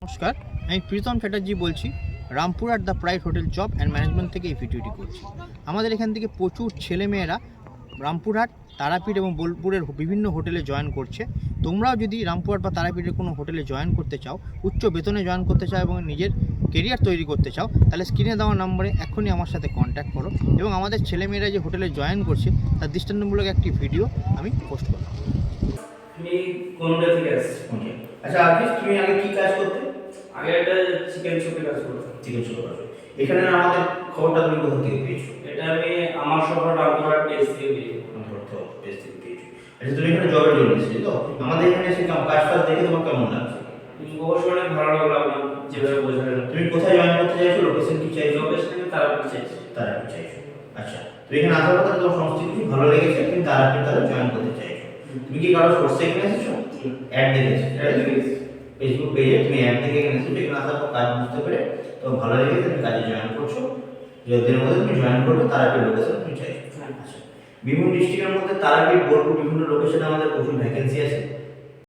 নমস্কার, আমি প্রীতম চ্যাটার্জি বলছি। Rampurhat the pride hotel job and management থেকে এই ভিডিওটি করছি। আমাদের এখান থেকে প্রচুর ছেলেমেয়েরা রামপুরহাট, তারাপীঠ এবং বোলপুরের বিভিন্ন হোটেলে জয়েন করছে। তোমরাও যদি রামপুরহাট বা তারাপীঠের কোনো হোটেলে জয়েন করতে চাও, উচ্চ বেতনে জয়েন করতে চাও এবং নিজের কেরিয়ার তৈরি করতে চাও, তাহলে স্ক্রিনে দেওয়া নম্বরে এখনই আমার সাথে কন্ট্যাক্ট করো এবং আমাদের ছেলেমেয়েরা যে হোটেলে জয়েন করছে তার দৃষ্টান্তমূলক একটি ভিডিও আমি পোস্ট করব। আমি কোনটা থেকে আসছি। ওকে, আচ্ছা আজকে তুমি আগে কি কাজ করতে? আগে একটা চিকেন শপে কাজ করতাম। চিকেন শপ কাজ। এখানে আমাদের খবরটা তুমি কোথা থেকে পেয়েছো? এটা আমি আমার শহর রামপুরহাট পেজ থেকে পেয়েছি। আমার তো পেজ থেকে পেয়েছো। আচ্ছা, তুমি এখানে জবের জন্য এসেছো তো? আমাদের এখানে এসে কাজ ফাজ দেখে তোমার কেমন লাগছে? অবশ্যই অনেক ভালো লাগলো আপনার যেভাবে বোঝালেন। তুমি কোথায় জয়েন করতে চাইছো? লোকেশন কি চাইছো? লোকেশন আমি তারাপীঠ চাইছি। তারাপীঠ চাইছো। আচ্ছা, তুমি এখানে আসার পর তোমার সমস্ত কিছু ভালো লেগেছে, তুমি তারাপীঠ তারা জয়েন করতে চাইছো। তুমি কি কারো সোর্স থেকে এসেছো? অ্যাড দেখে এসেছো? এটা দেখেছি। ফেসবুক পেজে তুমি অ্যাড দেখে এসেছো, এখানে আসার পর কাজ বুঝতে পেরে তোমার ভালো লেগেছে, তুমি কাজে জয়েন করছো। যতদিনের মধ্যে তুমি জয়েন করবে তারাপীঠ লোকেশন তুমি চাইছো। আচ্ছা, বিভিন্ন ডিস্ট্রিক্টের মধ্যে তারাপীঠ, বোলপুর বিভিন্ন লোকেশনে আমাদের প্রচুর ভ্যাকেন্সি আছে।